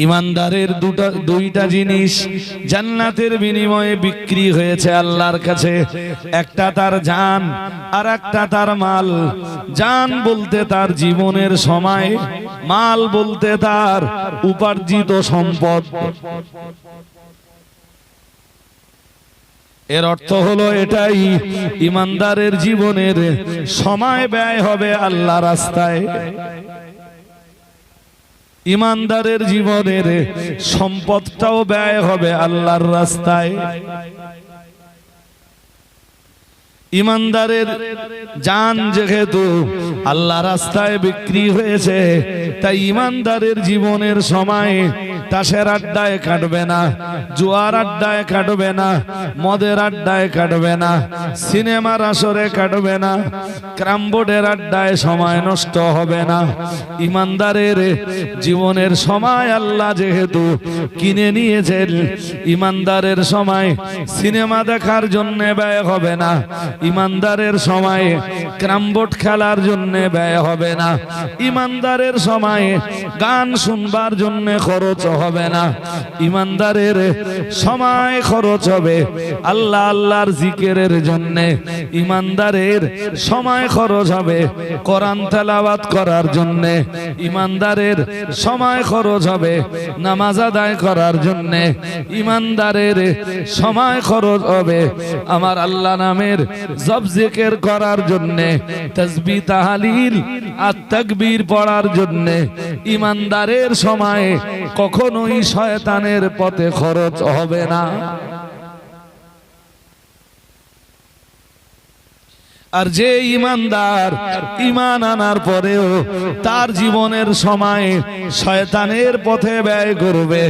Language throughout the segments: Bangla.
ইমানদারের দুইটা জিনিস জান্নাতের বিনিময়ে বিক্রি হয়েছে আল্লাহর কাছে। একটা তার জান আর একটা তার মাল। জান বলতে তার জীবনের সময়, মাল বলতে তার উপার্জিত সম্পদ। এর অর্থ হলো এটাই, ইমানদারের জীবনের সময় ব্যয় হবে আল্লাহর রাস্তায়, ইমানদারের জীবনের সম্পদটাও ব্যয় হবে আল্লাহর রাস্তায়। ইমানদারের জান যেহেতু আল্লাহ রাস্তায় বিক্রি হয়েছে, তাই ইমানদারের জীবনের সময় তাসের আড্ডায় কাটবে না, জুয়ার আড্ডায় কাটবে না, মদের আড্ডায় কাটবে না, সিনেমার আসরে কাটবে না, ক্রামবোর্ডের আড্ডায় সময় নষ্ট হবে না। ইমানদারের জীবনের সময় আল্লাহ যেহেতু কিনে নিয়েছেন, ইমানদারের সময় সিনেমা দেখার জন্য ব্যয় হবে না, ইমানদারের সময়ে ক্রামবোর্ড খেলার জন্য ব্যয় হবে না, ইমানদারের সময়ে গান শুনবার জন্য খরচ হবে না, ইমানদারের সময় খরচ হবে আল্লাহ আল্লাহর জিকিরের জন্য, ইমানদারের সময় খরচ হবে কোরআন তেলাওয়াত করার জন্য, ইমানদারের সময় খরচ হবে নামাজ আদায় করার জন্য, ইমানদারের সময় খরচ হবে আমার আল্লাহ নামের জপ জিকির করার জন্য, তাসবিহ তাহলিল আর তাকবীর পড়ার জন্য। ইমানদারের সময় কখনোই শয়তানের পথে খরচ হবে না। আর যে ইমানদার ঈমান আনার পরেও তার জীবনের সময় শয়তানের পথে ব্যয় করবে,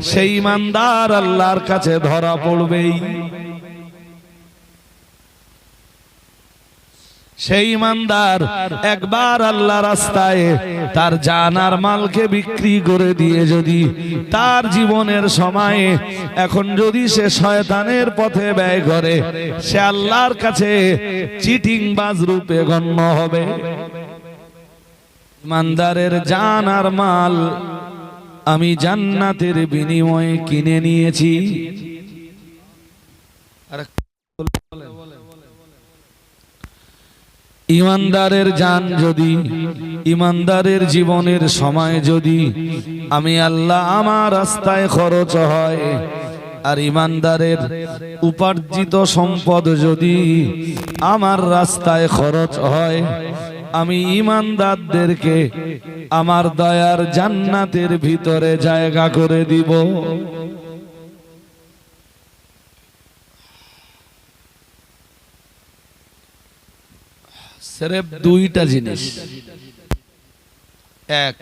সেই ইমানদার আল্লাহর কাছে ধরা পড়বেই। সেই ইমানদার একবার আল্লাহ রাস্তায় তার জান আর মালকে বিক্রি করে দিয়ে যদি তার জীবনের সময়ে এখন যদি সে শয়তানের পথে ব্যয় করে, সে আল্লাহর কাছে চিটিংবাজ রূপে গণ্য হবে। ইমানদারের জান আর মাল আমি জান্নাতের বিনিময়ে কিনে নিয়েছি। ইমানদারের জান যদি, ইমানদারের জীবনের সময় যদি আমি আল্লাহ আমার রাস্তায় খরচ হয়, আর ইমানদারের উপার্জিত সম্পদ যদি আমার রাস্তায় খরচ হয়, আমি ইমানদারদেরকে আমার দয়ার জান্নাতের ভিতরে জায়গা করে দিব। সির্ফ দুইটা জিনিস, এক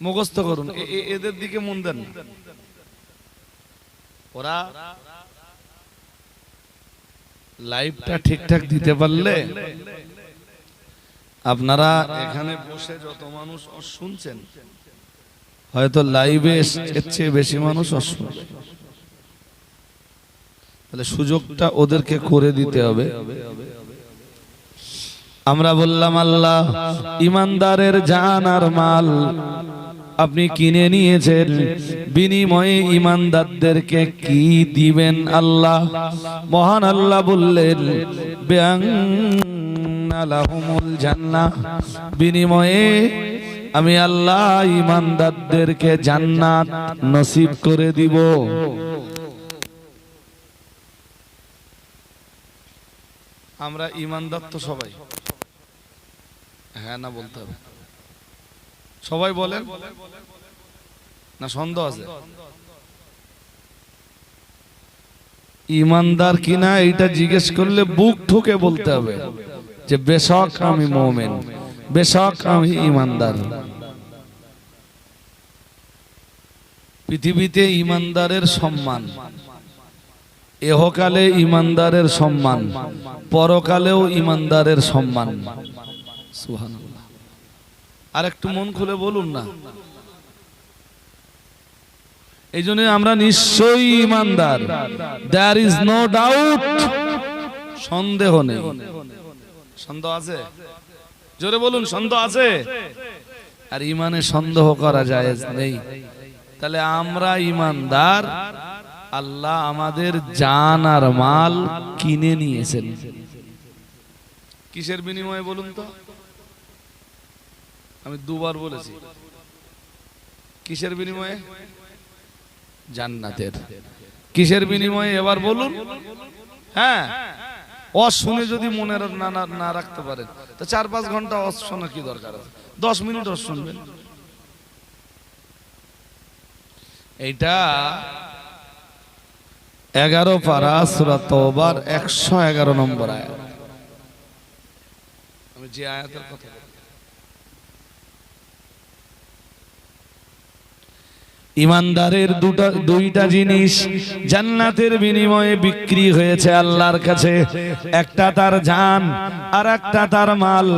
মুখস্থ করুন, এদের দিকে মন দেন। ওরা লাইভটা ঠিকঠাক দিতে পারলে আপনারা এখানে বসে যত মানুষ শুনছেন, হয়তো লাইভে এর চেয়ে বেশি মানুষ শুনবে। তাহলে সুযোগটা ওদেরকে করে দিতে হবে। আমরা বললাম আল্লাহ ইমানদারের জান আর মাল আপনি কিনে নিয়েছেন, বিনিময়ে ইমানদারদেরকে কি দিবেন আল্লাহ? মহান আল্লাহ বললেন বিআন্না লাহুমুল জান্নাহ, বিনিময়ে আমি আল্লাহ ইমানদারদেরকে জান্নাত নসিব করে দিব। আমরা ইমানদার তো সবাই, হ্যাঁ না বলতে হবে? সবাই বলেন না, সন্দেহ আছে? ইমানদার কিনা এটা জিজ্ঞেস করলে বুক ঠুকে বলতে হবে যে বেশক আমি মুমিন, বেশক আমি ইমানদার। পৃথিবীতে ইমানদারের সম্মান, এহকালে ইমানদারের সম্মান, পরকালেও ইমানদারের সম্মান। সুবহানাল্লাহ। আর একটু মন খুলে বলুন না। এই জন্য আমরা নিশ্চয়ই ইমানদার, দেয়ার ইজ নো ডাউট, সন্দেহ নেই। সন্দেহ আছে? জোরে বলুন, সন্দেহ আছে? আর ইমানে সন্দেহ করা জায়েজ নেই। তাহলে আমরা ইমানদার, আল্লাহ আমাদের জান আর মাল কিনে নিয়েছেন। কিসের বিনিময়ে বলুন তো? আমি দুবার বলেছি। কিসের বিনিময়ে? জান্নাতের। কিসের বিনিময়ে এবার বলুন? হ্যাঁ, শুনে যদি মনে না রাখতে পারেন তো 4-5 ঘন্টা শোনা কি দরকার আছে? 10 মিনিট শুনবেন। এইটা 11 পারা সূরা তাওবার 111 নম্বর আয়াত। আমি যে আয়াতের কথা বলছি, ইমানদারের দুইটা জিনিস জান্নাতের বিনিময়ে বিক্রি হয়েছে আল্লাহর কাছে। একটা তার জান আর একটা তার মাল।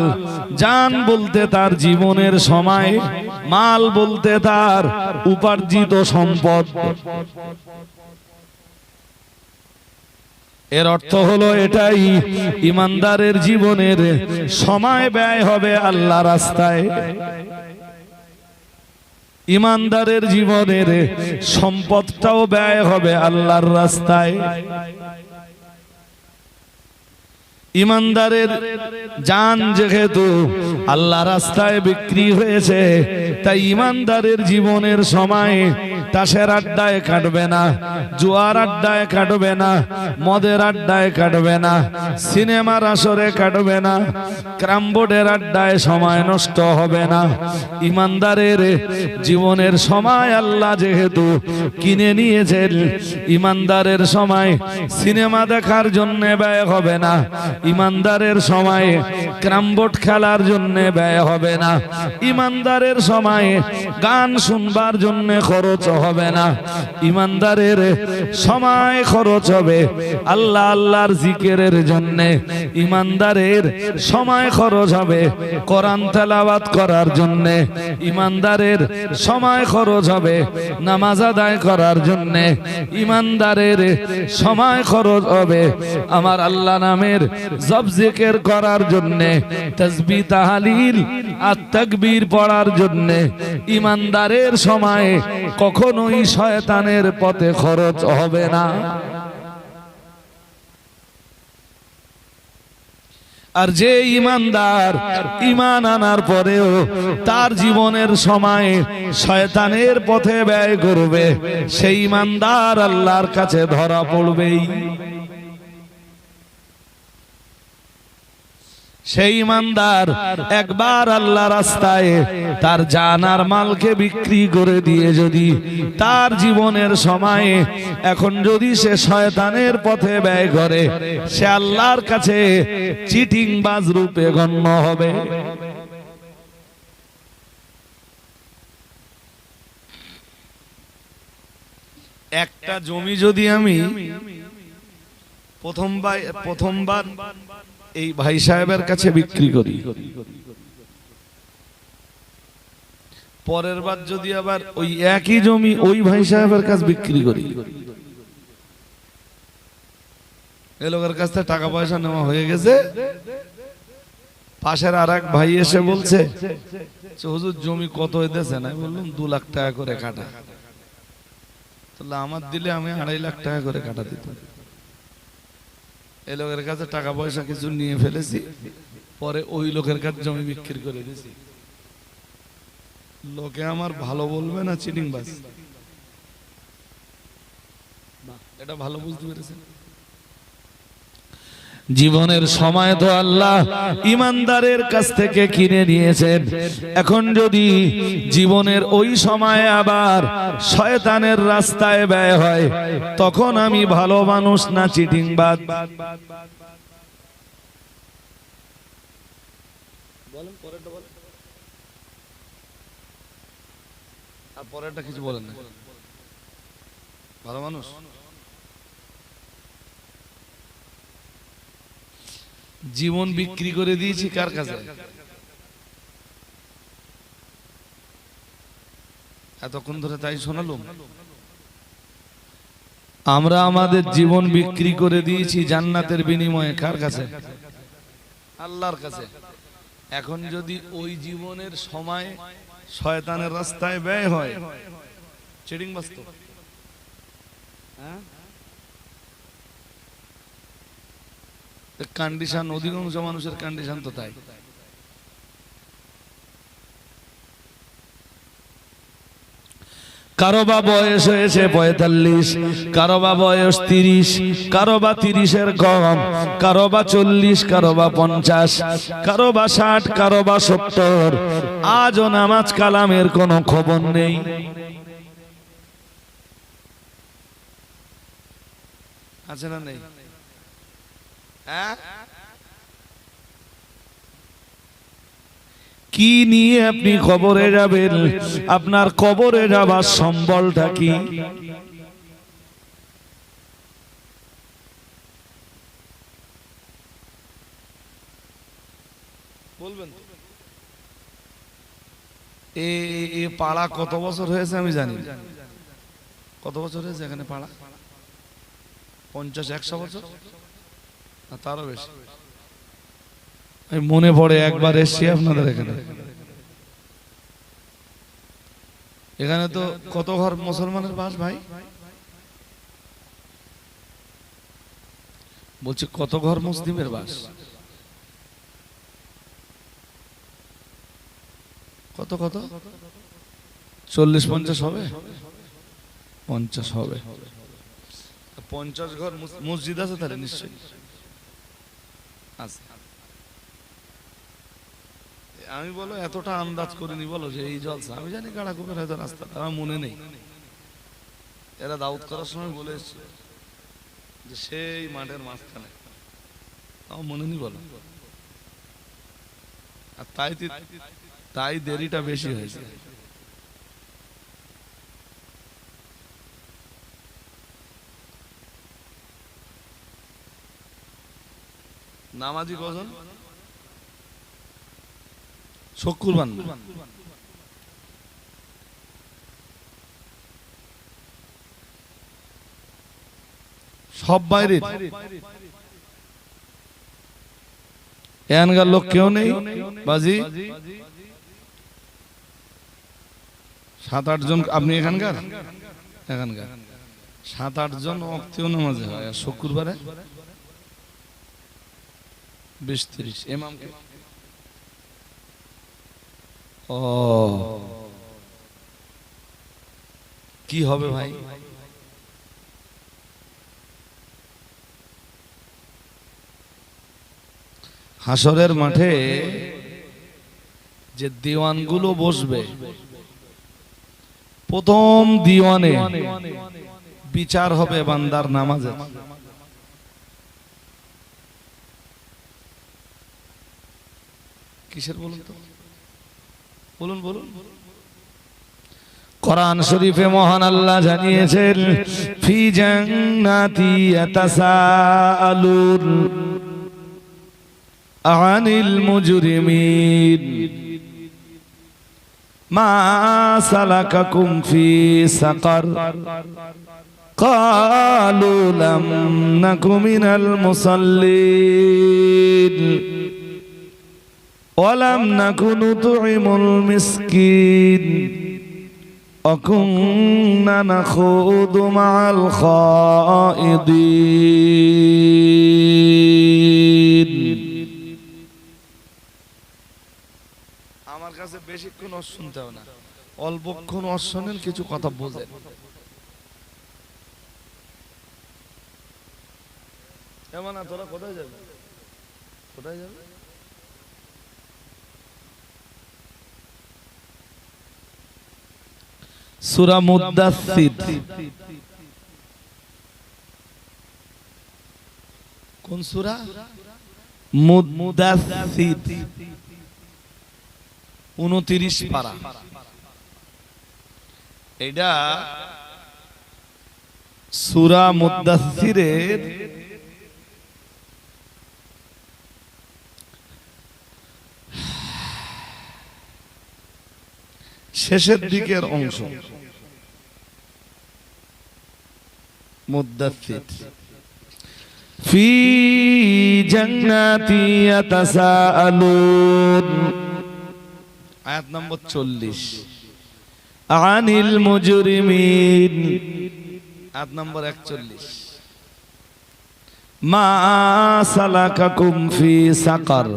জান বলতে তার জীবনের সময়, মাল বলতে তার উপার্জিত সম্পদ। এর অর্থ হলো এটাই, ইমানদারের জীবনের সময় ব্যয় হবে আল্লাহ রাস্তায়, ইমানদারের জীবনের সম্পদটাও ব্যয় হবে আল্লাহর রাস্তায়। ইমানদারের জান যেহেতু আল্লাহ রাস্তায় বিক্রি হয়েছে, তাই ইমানদারের জীবনের সময় তাসের আড্ডায় কাটবে না, জুয়ার আড্ডায় কাটবে না, মদের আড্ডায় কাটবে না, সিনেমার আসরে কাটবে না, ক্রামবোর্ডের আড্ডায় সময় নষ্ট হবে না। ইমানদারের জীবনের সময় আল্লাহ যেহেতু কিনে নিয়েছেন, ইমানদারের সময় সিনেমা দেখার জন্য ব্যয় হবে না, ইমানদারের সময় ক্রামবোর্ড খেলার জন্য ব্যয় হবে না, ইমানদারের সময় গান শুনবার জন্য খরচ হবে না, ইমানদারের সময় খরচ হবে আল্লাহ আল্লাহর জিকিরের জন্য, ইমানদারের সময় খরচ হবে কোরআন তেলাওয়াত করার জন্য, ইমানদারের সময় খরচ হবে নামাজ আদায় করার জন্য, ইমানদারের সময় খরচ হবে আমার আল্লাহ নামের জপ জিকির করার জন্য, তাসবিহ তাহলিল আর তাকবীর পড়ার জন্য। ইমানদারের সময় কখনোই শয়তানের পথে খরচ হবে না। আর যে ইমানদার ঈমান আনার পরেও তার জীবনের সময় শয়তানের পথে ব্যয় করবে, সেই ইমানদার আল্লাহর কাছে ধরা পড়বেই। সেই ইমানদার একবার আল্লাহ রাস্তায় তার জান আর মালকে বিক্রি করে দিয়ে যদি তার জীবনের সময়ে এখন যদি সে শয়তানের পথে ব্যয় করে, সে আল্লাহর কাছে চিটিংবাজ রূপে গণ্য হবে। একটা জমি যদি আমি প্রথমবার এই ভাই সাহেবের কাছে বিক্রি করি, পরের বার যদি আবার ওই একই জমি ওই ভাই সাহেবের কাছে বিক্রি করি, এই লোকের কাছ থেকে টাকা পয়সা নেওয়া হয়ে গেছে, পাশের আর এক ভাই এসে বলছে হুজুর জমি কত হইতেছে? না বললাম 2 লাখ টাকা করে কাটা। তাহলে আমার দিলে আমি 2.5 লাখ টাকা করে কাটা দিতাম। এই লোকের কাছে টাকা পয়সা কিছু নিয়ে ফেলেছি, পরে ওই লোকের কাছে জমি বিক্রি করে দিয়েছি। লোকে আমার ভালো বলবে না চিটিংবাজ? এটা ভালো বুঝতে পেরেছেন? জীবনের সময় তো আল্লাহ ইমানদারের কাছ থেকে কিনে নিয়েছেন। এখন যদি জীবনের ওই সময়ে আবার শয়তানের রাস্তায় ব্যয় হয়, তখন আমি ভালো মানুষ না চিটিংবাজ? আর পরেরটা কিছু বলেন না, ভালো মানুষ? জীবন বিক্রি করে দিয়েছি কার কাছে? এতক্ষণ ধরে তাই শোনালাম। আমরা আমাদের জীবন বিক্রি করে দিয়েছি জান্নাতের বিনিময়ে কার কাছে? আল্লাহর কাছে। এখন যদি ওই জীবনের সময় শয়তানের রাস্তায় ব্যয় হয়, চিটিং বাস্তব। কন্ডিশন, অধিকাংশ মানুষের কন্ডিশন তো তাই। কারো বা বয়স হয়েছে 45, কারো বা বয়স 30, কারো বা 30-এর কম, কারো বা 40, কারো বা 50, কারো বা 60, কারো বা 70। আজও নামাজ কালামের কোনো খবর নেই। আছে না নেই? কি নিয়ে আপনি কবরে যাবেন? আপনার কবরে যাবার সম্বলটা কি? বলবেন? এই পাড়া কত বছর হয়েছে আমি জানি। কত বছর হয়েছে এখানে পাড়া? 50-100 বছর, তারও বেশি। মনে পড়ে একবার এসছি আপনাদের এখানে। এখানে তো কত ঘর মুসলমানের বাস ভাই? বলছি কত ঘর মুসলিমের বাস? কত কত? 40-50 হবে? 50 হবে। 50 ঘর মসজিদ আছে তাহলে নিশ্চয়ই আছে। আমি বলো এতটা আন্দাজ করিনি, বলো যে এই জলসা। আমি জানি গাড়াকুপের হয়তো রাস্তা, আমার মনে নেই। এরা দাউদ করার সময় বলে এসছে যে সেই মাঠের মাঝখানে, আমার মনে নেই বলো। আর তাই দেরিটা বেশি হয়েছে। নামাজি কজন? শুক্রবার না, সব বাইরে। এখানকার লোক কেউ নেই বাজি? 7-8 জন। আপনি এখানকার? এখানকার 7-8 জন ওয়াক্তেও নামাজে হয়। আর শুক্রবারে 20-30 ইমামকে। ও কি হবে ভাই? হাসরের মাঠে যে দিওয়ানগুলো বসবে, প্রথম দিওয়ানে বিচার হবে বান্দার নামাজের। কিসের বলুন তো? বলুন বলুন। কোরআন শরীফে মহান আল্লাহ জানিয়েছেন, ফি জান্নাতি ইয়াতাসাআলুন আনিল মুজরিমিন মা সালাকাকুম ফি সাকার ক্বালু লাম নাকু মিনাল মুসাল্লিন ওয়া লাম নাকু নুতঈমুল মিসকিন ওয়া কুন্না নাখুদু মা'আল খাইদিন। আমার কাছে বেশিক্ষণ ওয়াজ শুনতে হবে না, অল্পক্ষণ ওয়াজ শোনেন, কিছু কথা বোঝেন। এমন না তোরা কোথায় যাবে? কোথায় যাবে? সূরা মুদ্দাসসির। কোন সূরা? মুদ্দাসসির, 29 পারা। এটা সূরা মুদ্দাসসিরের শেষের দিকের অংশ। মুদ্দাসসির ফি জান্নাতি ইয়াতাসাআলুন আয়াত নম্বর 40 আনিল মুজরিমিন আয়াত নম্বর 41 মা সালাকাকুম ফি সাকার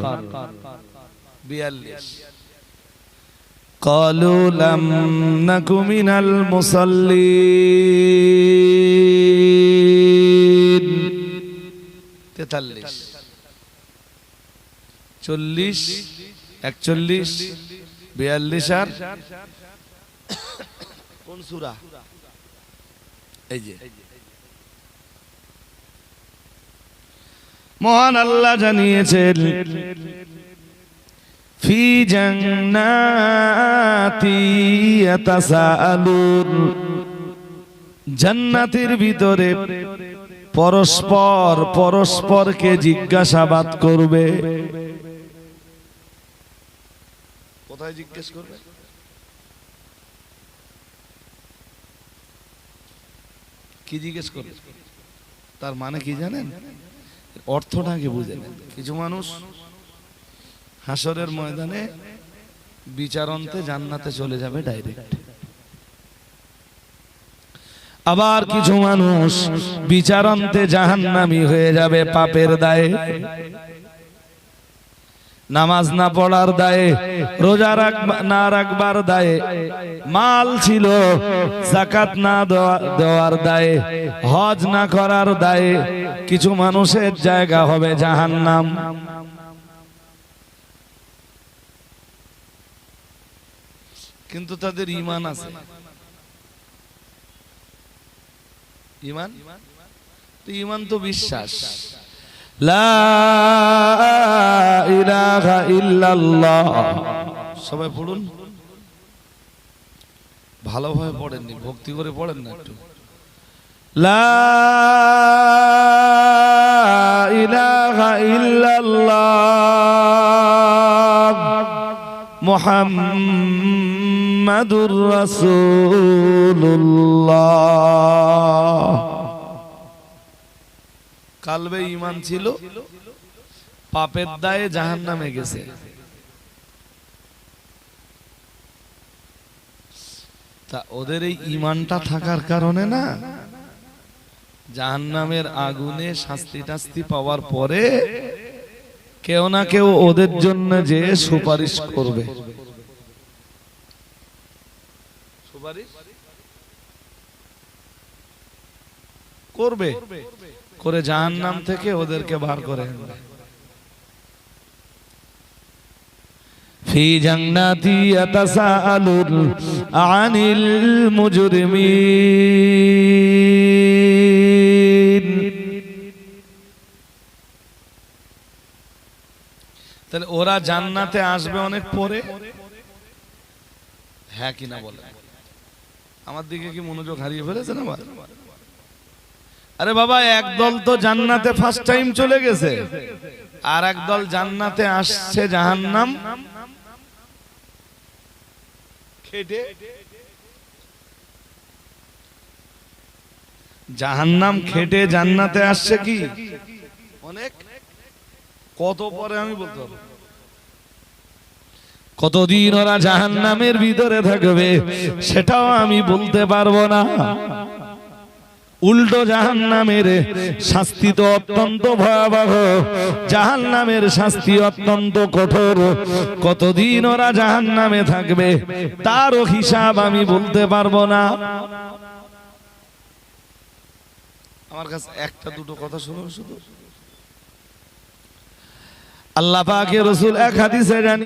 42 قالوا لم نك من المصلين 43 40 41 42 আর কোন সূরা এই যে মহান আল্লাহ জানিয়েছেন ফি জান্নাতি ইয়াতাসাআলুন জান্নাতের ভিতরে পরস্পর পরস্পরকে জিজ্ঞাসাবাদ করবে কোথায় জিজ্ঞেস করবে কি জিজ্ঞেস করবে তার মানে কি জানেন অর্থটা আগে বুঝে নেন কিছু মানুষ হাসরের ময়দানে বিচারন্তে জান্নাতে চলে যাবে ডাইরেক্ট আবার কিছু মানুষ বিচারন্তে জাহান্নামী হয়ে যাবে পাপের দায়ে নামাজ না পড়ার দায়ে রোজা না রাখবার দায়ে মাল ছিল যাকাত না দেওয়ার দায়ে হজ না করার দায়ে কিছু মানুষের জায়গা হবে জাহান্নাম কিন্তু তাদের ঈমান আছে ঈমান তো ঈমান তো বিশ্বাস লা ইলাহা ইল্লাল্লাহ সবাই পড়ুন ভালোভাবে পড়েননি ভক্তি করে পড়েন না একটু লা ইলাহা ইল্লাল্লাহ মুহাম্মাদুর রাসূলুল্লাহ কালবে ঈমান ছিল পাপের দায়ে জাহান্নামে গেছে তা ওদের এই ঈমানটা থাকার কারণে না জাহান্নামের আগুনে শাস্তি টাস্তি পাওয়ার পরে কেউ না কেউ ওদের জন্য যে সুপারিশ করবে সুপারিশ করবে করে জাহান্নাম থেকে ওদেরকে বার করে আনবে ফি জান্নাতি ইয়াতাসাআলুন আনিল মুজরিমিন তাহলে ওরা জান্নাতে আসবে অনেক পরে হ্যাঁ কিনা বলে আমার দিকে কি মনোযোগ হারিয়ে ফেলেছে না আরে বাবা একদল তো জান্নাতে ফার্স্ট টাইম চলে গেছে আর একদল জান্নাতে আসছে জাহান্নাম খেটে জাহান্নাম খেটে জান্নাতে আসছে কি অনেক কত পরে আমি বলতে পারবো কতদিন ওরা জাহান্নামের ভিতরে থাকবে সেটাও আমি বলতে পারবো না উল্টো জাহান্নামের শাস্তি তো অত্যন্ত ভয়াবহ জাহান্নামের শাস্তি অত্যন্ত কঠোর কতদিন ওরা জাহান্নামে থাকবে তারও হিসাব আমি বলতে পারবো না আমার কাছে একটা দুটো কথা শুনুন শুধু আল্লাহ পাকের রাসূল এক হাদিসে জানি